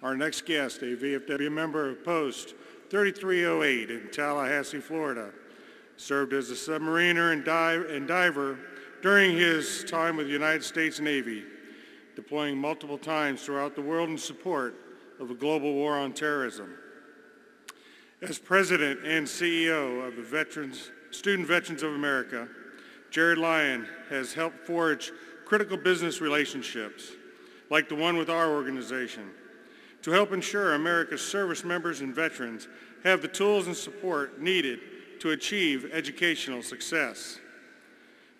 Our next guest, a VFW member of Post 3308 in Tallahassee, Florida, served as a submariner and diver during his time with the United States Navy, deploying multiple times throughout the world in support of a global war on terrorism. As president and CEO of the Student Veterans of America, Jared Lyon has helped forge critical business relationships, like the one with our organization, to help ensure America's service members and veterans have the tools and support needed to achieve educational success.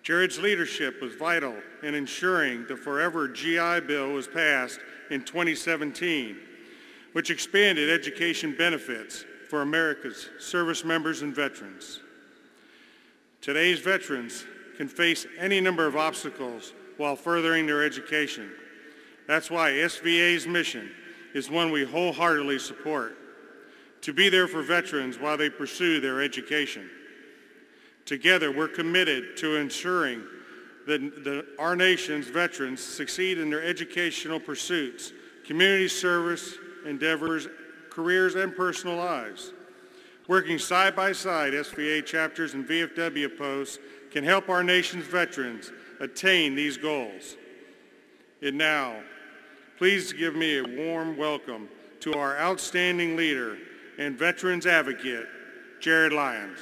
Jared's leadership was vital in ensuring the Forever GI Bill was passed in 2017, which expanded education benefits for America's service members and veterans. Today's veterans can face any number of obstacles while furthering their education. That's why SVA's mission is one we wholeheartedly support, to be there for veterans while they pursue their education. Together, we're committed to ensuring that our nation's veterans succeed in their educational pursuits, community service endeavors, careers, and personal lives. Working side by side, SVA chapters and VFW posts can help our nation's veterans attain these goals. And now, please give me a warm welcome to our outstanding leader and veterans advocate, Jared Lyons.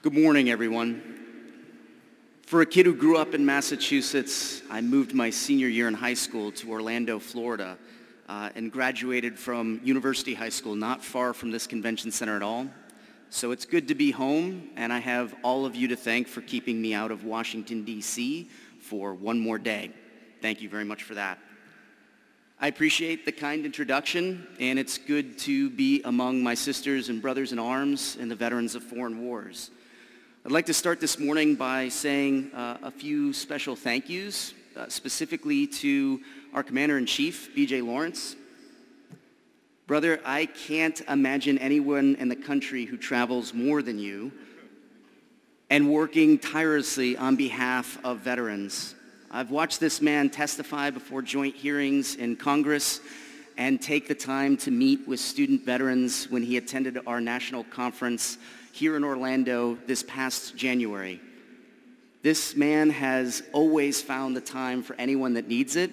Good morning, everyone. For a kid who grew up in Massachusetts, I moved my senior year in high school to Orlando, Florida, and graduated from University High School, not far from this convention center at all. So it's good to be home, and I have all of you to thank for keeping me out of Washington, D.C. for one more day. Thank you very much for that. I appreciate the kind introduction, and it's good to be among my sisters and brothers in arms and the veterans of foreign wars. I'd like to start this morning by saying a few special thank yous, specifically to our Commander-in-Chief, B.J. Lawrence. Brother, I can't imagine anyone in the country who travels more than you and working tirelessly on behalf of veterans. I've watched this man testify before joint hearings in Congress and take the time to meet with student veterans when he attended our national conference here in Orlando this past January. This man has always found the time for anyone that needs it.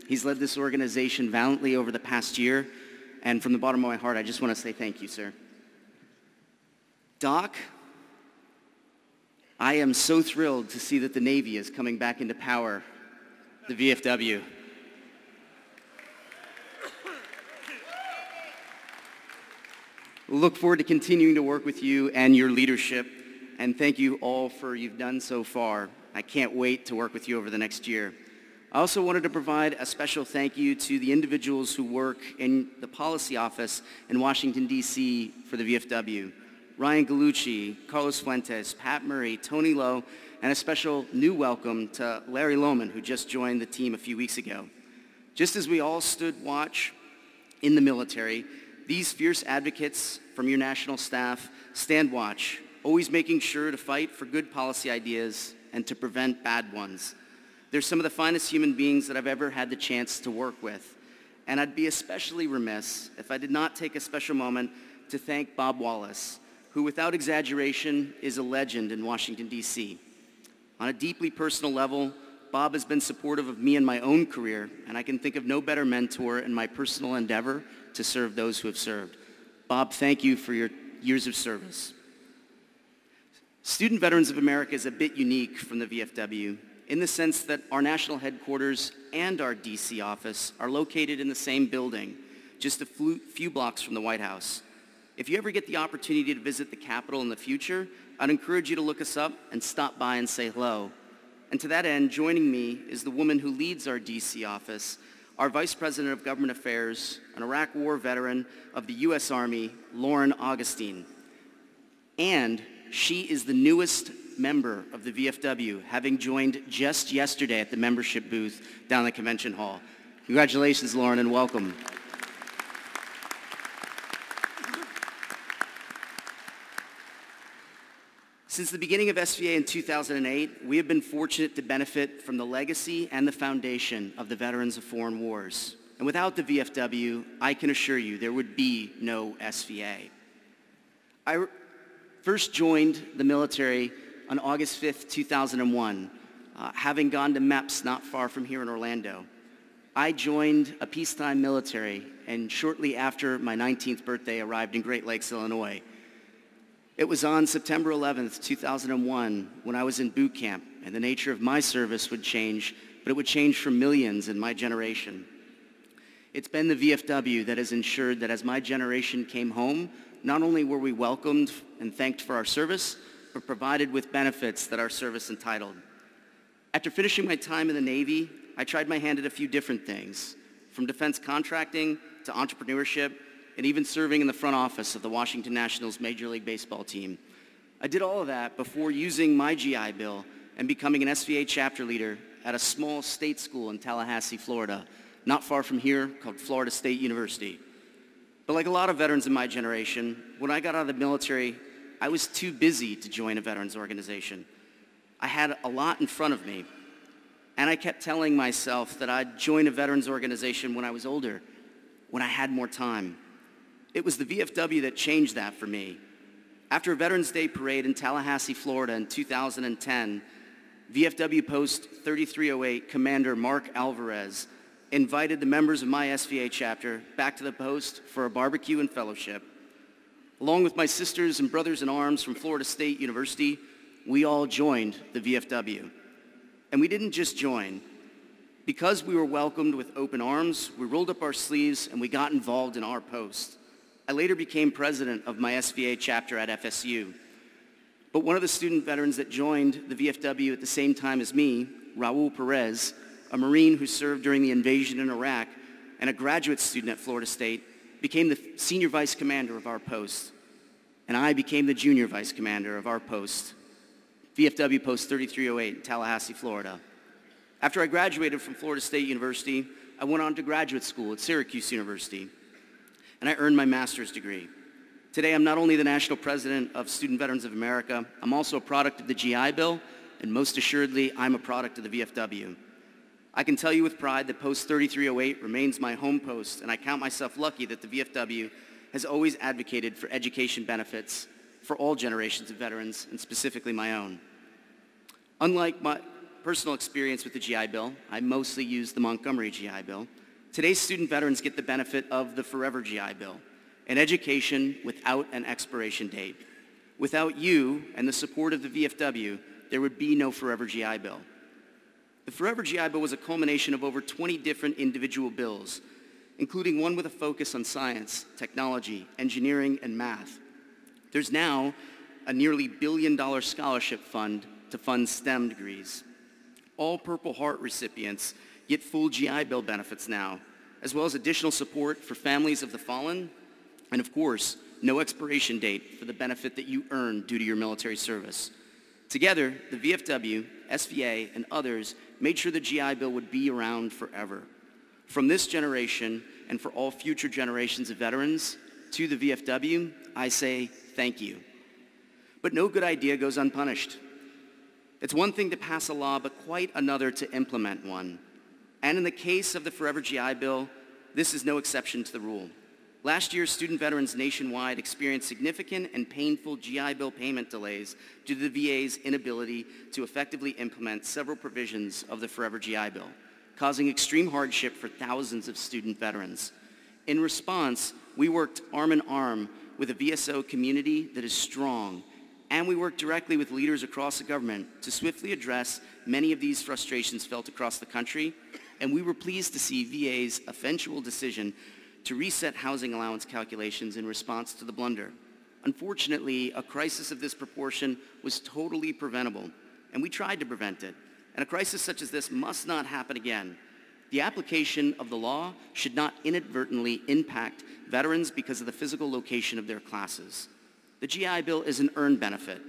He's led this organization valiantly over the past year, and from the bottom of my heart, I just want to say thank you, sir. Doc, I am so thrilled to see that the Navy is coming back into power, the VFW. Look forward to continuing to work with you and your leadership, and thank you all for you've done so far. I can't wait to work with you over the next year. I also wanted to provide a special thank you to the individuals who work in the policy office in Washington, D.C. for the VFW. Ryan Gallucci, Carlos Fuentes, Pat Murray, Tony Lowe, and a special new welcome to Larry Lohman, who just joined the team a few weeks ago. Just as we all stood watch in the military, these fierce advocates from your national staff stand watch, always making sure to fight for good policy ideas and to prevent bad ones. They're some of the finest human beings that I've ever had the chance to work with. And I'd be especially remiss if I did not take a special moment to thank Bob Wallace, who without exaggeration is a legend in Washington, D.C. On a deeply personal level, Bob has been supportive of me in my own career, and I can think of no better mentor in my personal endeavor to serve those who have served. Bob, thank you for your years of service. Student Veterans of America is a bit unique from the VFW in the sense that our national headquarters and our DC office are located in the same building, just a few blocks from the White House. If you ever get the opportunity to visit the Capitol in the future, I'd encourage you to look us up and stop by and say hello. And to that end, joining me is the woman who leads our DC office, our Vice President of Government Affairs, an Iraq War veteran of the U.S. Army, Lauren Augustine. And she is the newest member of the VFW, having joined just yesterday at the membership booth down the convention hall. Congratulations, Lauren, and welcome. Since the beginning of SVA in 2008, we have been fortunate to benefit from the legacy and the foundation of the veterans of foreign wars. And without the VFW, I can assure you there would be no SVA. I first joined the military on August 5th, 2001, having gone to MEPS not far from here in Orlando. I joined a peacetime military and shortly after my 19th birthday arrived in Great Lakes, Illinois. It was on September 11th, 2001 when I was in boot camp, and the nature of my service would change, but it would change for millions in my generation. It's been the VFW that has ensured that as my generation came home, not only were we welcomed and thanked for our service, but provided with benefits that our service entitled. After finishing my time in the Navy, I tried my hand at a few different things, from defense contracting to entrepreneurship, and even serving in the front office of the Washington Nationals Major League Baseball team. I did all of that before using my GI Bill and becoming an SVA chapter leader at a small state school in Tallahassee, Florida, not far from here, called Florida State University. But like a lot of veterans in my generation, when I got out of the military, I was too busy to join a veterans organization. I had a lot in front of me, and I kept telling myself that I'd join a veterans organization when I was older, when I had more time. It was the VFW that changed that for me. After a Veterans Day parade in Tallahassee, Florida in 2010, VFW Post 3308 Commander Mark Alvarez invited the members of my SVA chapter back to the post for a barbecue and fellowship. Along with my sisters and brothers in arms from Florida State University, we all joined the VFW. And we didn't just join. Because we were welcomed with open arms, we rolled up our sleeves and we got involved in our post. I later became president of my SVA chapter at FSU. But one of the student veterans that joined the VFW at the same time as me, Raul Perez, a Marine who served during the invasion in Iraq and a graduate student at Florida State, became the senior vice commander of our post. And I became the junior vice commander of our post, VFW Post 3308 in Tallahassee, Florida. After I graduated from Florida State University, I went on to graduate school at Syracuse University, and I earned my master's degree. Today, I'm not only the national president of Student Veterans of America, I'm also a product of the GI Bill, and most assuredly, I'm a product of the VFW. I can tell you with pride that Post 3308 remains my home post, and I count myself lucky that the VFW has always advocated for education benefits for all generations of veterans, and specifically my own. Unlike my personal experience with the GI Bill, I mostly use the Montgomery GI Bill. Today's student veterans get the benefit of the Forever GI Bill, an education without an expiration date. Without you and the support of the VFW, there would be no Forever GI Bill. The Forever GI Bill was a culmination of over 20 different individual bills, including one with a focus on science, technology, engineering, and math. There's now a nearly $1 billion scholarship fund to fund STEM degrees. All Purple Heart recipients get full GI Bill benefits now, as well as additional support for families of the fallen, and of course, no expiration date for the benefit that you earn due to your military service. Together, the VFW, SVA, and others made sure the GI Bill would be around forever. From this generation, and for all future generations of veterans, to the VFW, I say thank you. But no good idea goes unpunished. It's one thing to pass a law, but quite another to implement one. And in the case of the Forever GI Bill, this is no exception to the rule. Last year, student veterans nationwide experienced significant and painful GI Bill payment delays due to the VA's inability to effectively implement several provisions of the Forever GI Bill, causing extreme hardship for thousands of student veterans. In response, we worked arm in arm with a VSO community that is strong, and we worked directly with leaders across the government to swiftly address many of these frustrations felt across the country, and we were pleased to see VA's eventual decision to reset housing allowance calculations in response to the blunder. Unfortunately, a crisis of this proportion was totally preventable, and we tried to prevent it. And a crisis such as this must not happen again. The application of the law should not inadvertently impact veterans because of the physical location of their classes. The GI Bill is an earned benefit.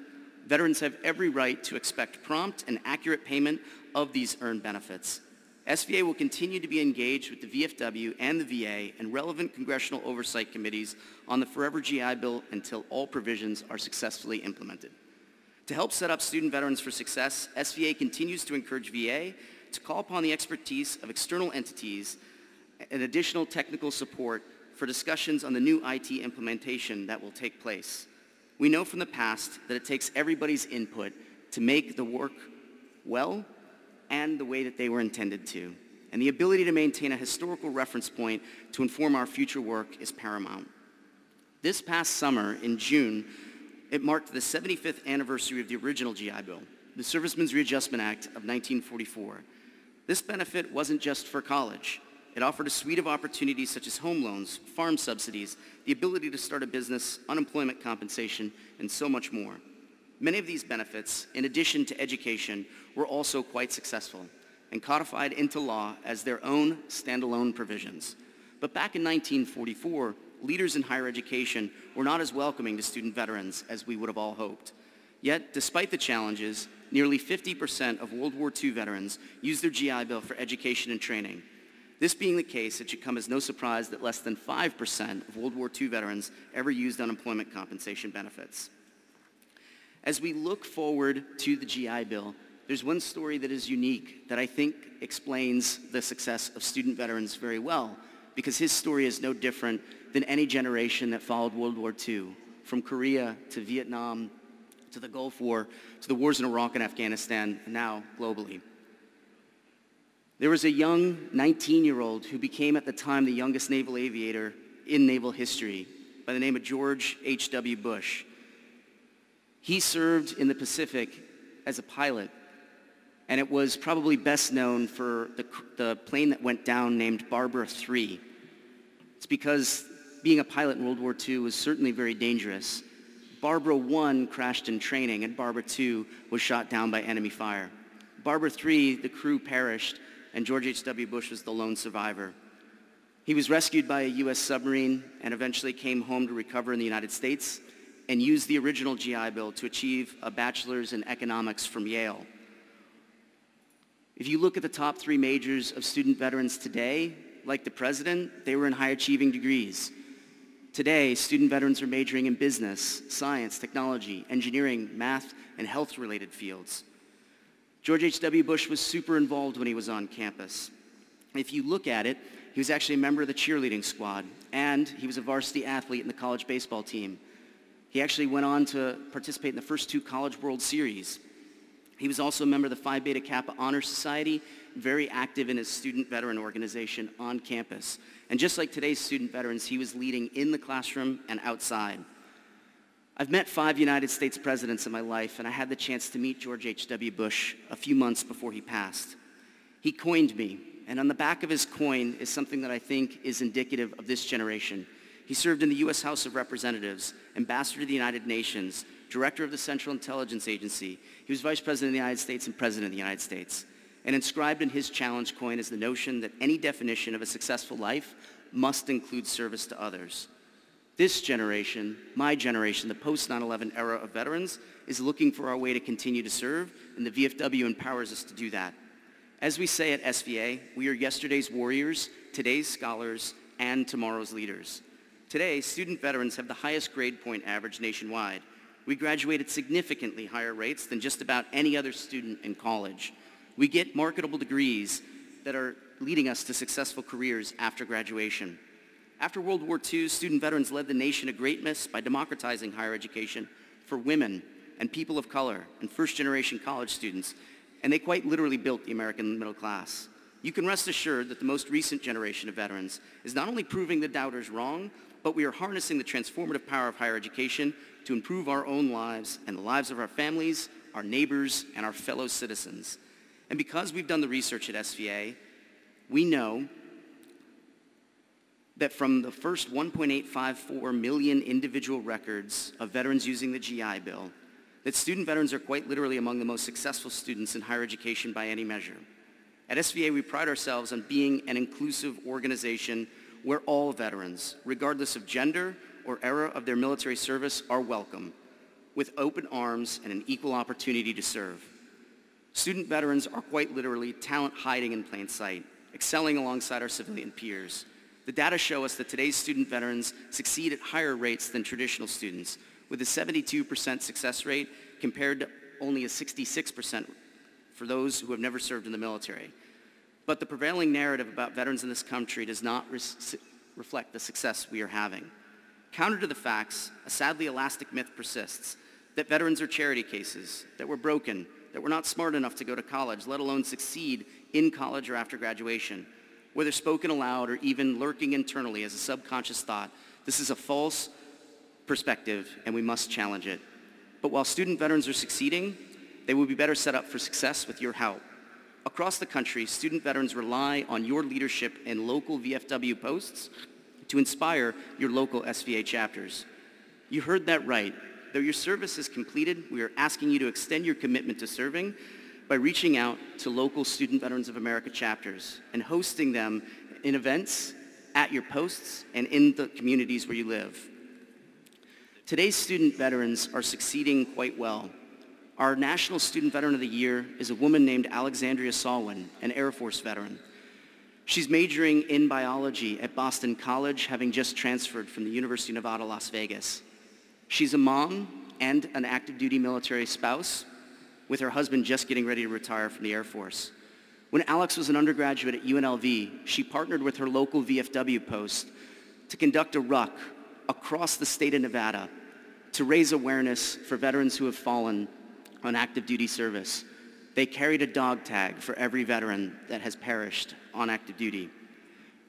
Veterans have every right to expect prompt and accurate payment of these earned benefits. SVA will continue to be engaged with the VFW and the VA and relevant congressional oversight committees on the Forever GI Bill until all provisions are successfully implemented. To help set up student veterans for success, SVA continues to encourage VA to call upon the expertise of external entities and additional technical support for discussions on the new IT implementation that will take place. We know from the past that it takes everybody's input to make the work well and the way that they were intended to. And the ability to maintain a historical reference point to inform our future work is paramount. This past summer, in June, it marked the 75th anniversary of the original GI Bill, the Servicemen's Readjustment Act of 1944. This benefit wasn't just for college. It offered a suite of opportunities such as home loans, farm subsidies, the ability to start a business, unemployment compensation, and so much more. Many of these benefits, in addition to education, were also quite successful and codified into law as their own standalone provisions. But back in 1944, leaders in higher education were not as welcoming to student veterans as we would have all hoped. Yet, despite the challenges, nearly 50% of World War II veterans used their GI Bill for education and training. This being the case, it should come as no surprise that less than 5% of World War II veterans ever used unemployment compensation benefits. As we look forward to the GI Bill, there's one story that is unique that I think explains the success of student veterans very well, because his story is no different than any generation that followed World War II, from Korea to Vietnam to the Gulf War to the wars in Iraq and Afghanistan, and now globally. There was a young 19-year-old who became at the time the youngest naval aviator in naval history by the name of George H.W. Bush. He served in the Pacific as a pilot, and it was probably best known for the plane that went down named Barbara III. It's because being a pilot in World War II was certainly very dangerous. Barbara I crashed in training, and Barbara II was shot down by enemy fire. Barbara III, the crew perished, and George H.W. Bush was the lone survivor. He was rescued by a U.S. submarine and eventually came home to recover in the United States and used the original GI Bill to achieve a bachelor's in economics from Yale. If you look at the top 3 majors of student veterans today, like the president, they were in high-achieving degrees. Today, student veterans are majoring in business, science, technology, engineering, math, and health-related fields. George H.W. Bush was super involved when he was on campus. If you look at it, he was actually a member of the cheerleading squad, and he was a varsity athlete in the college baseball team. He actually went on to participate in the first 2 College World Series. He was also a member of the Phi Beta Kappa Honor Society, very active in his student veteran organization on campus. And just like today's student veterans, he was leading in the classroom and outside. I've met 5 United States presidents in my life, and I had the chance to meet George H.W. Bush a few months before he passed. He coined me, and on the back of his coin is something that I think is indicative of this generation. He served in the U.S. House of Representatives, Ambassador to the United Nations, Director of the Central Intelligence Agency. He was Vice President of the United States and President of the United States. And inscribed in his challenge coin is the notion that any definition of a successful life must include service to others. This generation, my generation, the post-9/11 era of veterans, is looking for our way to continue to serve, and the VFW empowers us to do that. As we say at SVA, we are yesterday's warriors, today's scholars, and tomorrow's leaders. Today, student veterans have the highest grade point average nationwide. We graduate at significantly higher rates than just about any other student in college. We get marketable degrees that are leading us to successful careers after graduation. After World War II, student veterans led the nation to greatness by democratizing higher education for women and people of color and first-generation college students, and they quite literally built the American middle class. You can rest assured that the most recent generation of veterans is not only proving the doubters wrong, but we are harnessing the transformative power of higher education to improve our own lives and the lives of our families, our neighbors, and our fellow citizens. And because we've done the research at SVA, we know that from the first 1.854 million individual records of veterans using the GI Bill, that student veterans are quite literally among the most successful students in higher education by any measure. At SVA, we pride ourselves on being an inclusive organization where all veterans, regardless of gender or era of their military service, are welcome, with open arms and an equal opportunity to serve. Student veterans are quite literally talent hiding in plain sight, excelling alongside our civilian peers. The data show us that today's student veterans succeed at higher rates than traditional students, with a 72% success rate compared to only a 66% for those who have never served in the military. But the prevailing narrative about veterans in this country does not reflect the success we are having. Counter to the facts, a sadly elastic myth persists that veterans are charity cases, that we're broken, that we're not smart enough to go to college, let alone succeed in college or after graduation. Whether spoken aloud or even lurking internally as a subconscious thought, this is a false perspective and we must challenge it. But while student veterans are succeeding, they will be better set up for success with your help. Across the country, student veterans rely on your leadership in local VFW posts to inspire your local SVA chapters. You heard that right. Though your service is completed, we are asking you to extend your commitment to serving by reaching out to local Student Veterans of America chapters and hosting them in events, at your posts, and in the communities where you live. Today's student veterans are succeeding quite well. Our National Student Veteran of the Year is a woman named Alexandria Salwin, an Air Force veteran. She's majoring in biology at Boston College, having just transferred from the University of Nevada, Las Vegas. She's a mom and an active duty military spouse, with her husband just getting ready to retire from the Air Force. When Alex was an undergraduate at UNLV, she partnered with her local VFW post to conduct a ruck across the state of Nevada to raise awareness for veterans who have fallen on active duty service. They carried a dog tag for every veteran that has perished on active duty.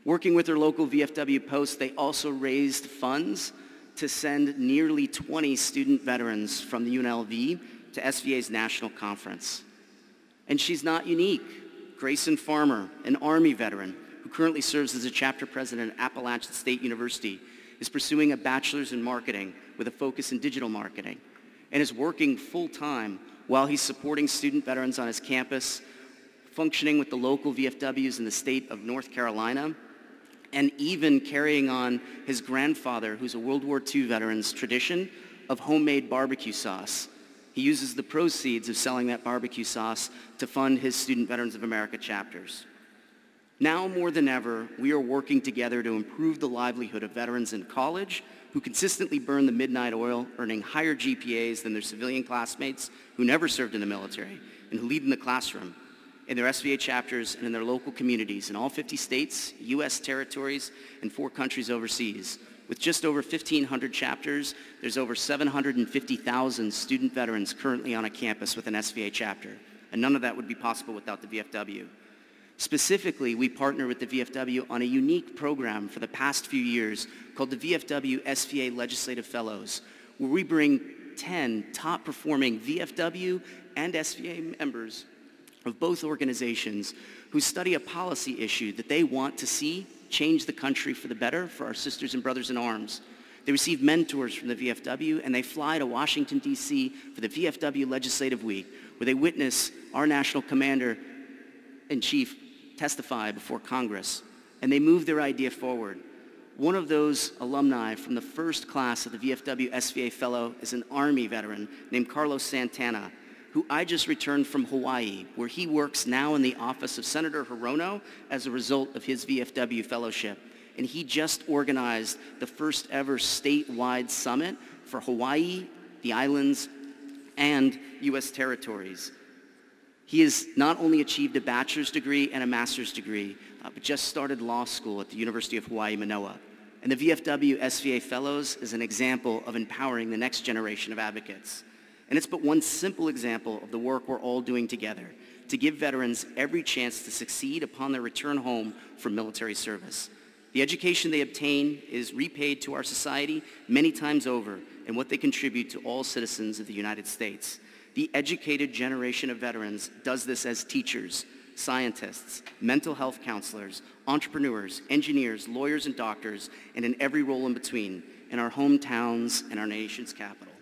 Working with their local VFW post, they also raised funds to send nearly 20 student veterans from the UNLV to SVA's national conference. And she's not unique. Grayson Farmer, an Army veteran who currently serves as a chapter president at Appalachian State University, is pursuing a bachelor's in marketing with a focus in digital marketing and is working full-time while he's supporting student veterans on his campus, functioning with the local VFWs in the state of North Carolina, and even carrying on his grandfather, who's a World War II veteran's tradition of homemade barbecue sauce. He uses the proceeds of selling that barbecue sauce to fund his Student Veterans of America chapters. Now more than ever, we are working together to improve the livelihood of veterans in college who consistently burn the midnight oil, earning higher GPAs than their civilian classmates who never served in the military and who lead in the classroom, in their SVA chapters and in their local communities in all 50 states, U.S. territories, and 4 countries overseas. With just over 1,500 chapters, there's over 750,000 student veterans currently on a campus with an SVA chapter, and none of that would be possible without the VFW. Specifically, we partner with the VFW on a unique program for the past few years called the VFW SVA Legislative Fellows, where we bring 10 top-performing VFW and SVA members of both organizations who study a policy issue that they want to see change the country for the better for our sisters and brothers in arms. They receive mentors from the VFW, and they fly to Washington, D.C. for the VFW Legislative Week, where they witness our national commander-in-chief testify before Congress, and they move their idea forward. One of those alumni from the first class of the VFW SVA Fellow is an Army veteran named Carlos Santana, who I just returned from Hawaii, where he works now in the office of Senator Hirono as a result of his VFW fellowship. And he just organized the first ever statewide summit for Hawaii, the islands, and U.S. territories. He has not only achieved a bachelor's degree and a master's degree, but just started law school at the University of Hawaii, Manoa. And the VFW SVA Fellows is an example of empowering the next generation of advocates. And it's but one simple example of the work we're all doing together to give veterans every chance to succeed upon their return home from military service. The education they obtain is repaid to our society many times over in what they contribute to all citizens of the United States. The educated generation of veterans does this as teachers, scientists, mental health counselors, entrepreneurs, engineers, lawyers, and doctors, and in every role in between, in our hometowns and our nation's capital.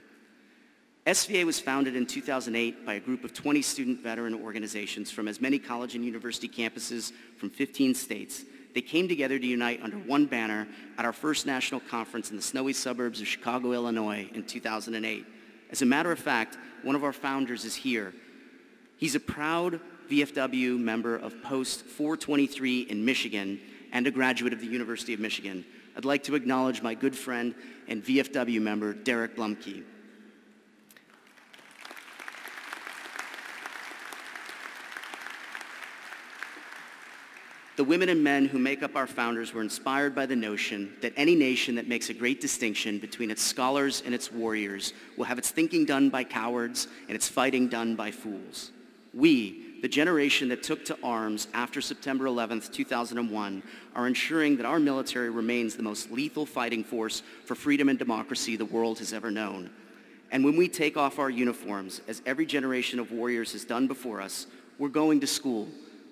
SVA was founded in 2008 by a group of 20 student veteran organizations from as many college and university campuses from 15 states. They came together to unite under one banner at our first national conference in the snowy suburbs of Chicago, Illinois in 2008. As a matter of fact, one of our founders is here. He's a proud VFW member of Post 423 in Michigan and a graduate of the University of Michigan. I'd like to acknowledge my good friend and VFW member, Derek Blumke. The women and men who make up our founders were inspired by the notion that any nation that makes a great distinction between its scholars and its warriors will have its thinking done by cowards and its fighting done by fools. We, the generation that took to arms after September 11th, 2001, are ensuring that our military remains the most lethal fighting force for freedom and democracy the world has ever known. And when we take off our uniforms, as every generation of warriors has done before us, we're going to school.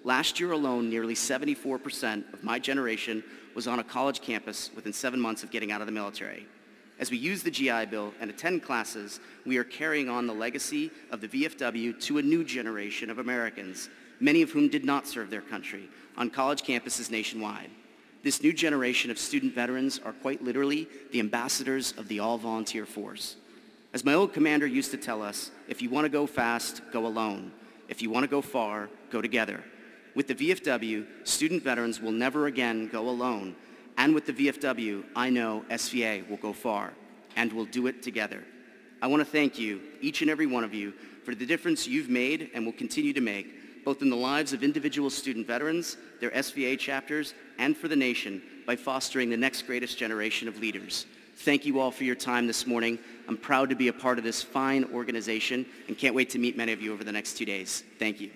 Last year alone, nearly 74% of my generation was on a college campus within 7 months of getting out of the military. As we use the GI Bill and attend classes, we are carrying on the legacy of the VFW to a new generation of Americans, many of whom did not serve their country, on college campuses nationwide. This new generation of student veterans are quite literally the ambassadors of the all-volunteer force. As my old commander used to tell us, if you want to go fast, go alone. If you want to go far, go together. With the VFW, student veterans will never again go alone. And with the VFW, I know SVA will go far, and we'll do it together. I want to thank you, each and every one of you, for the difference you've made and will continue to make, both in the lives of individual student veterans, their SVA chapters, and for the nation by fostering the next greatest generation of leaders. Thank you all for your time this morning. I'm proud to be a part of this fine organization and can't wait to meet many of you over the next 2 days. Thank you.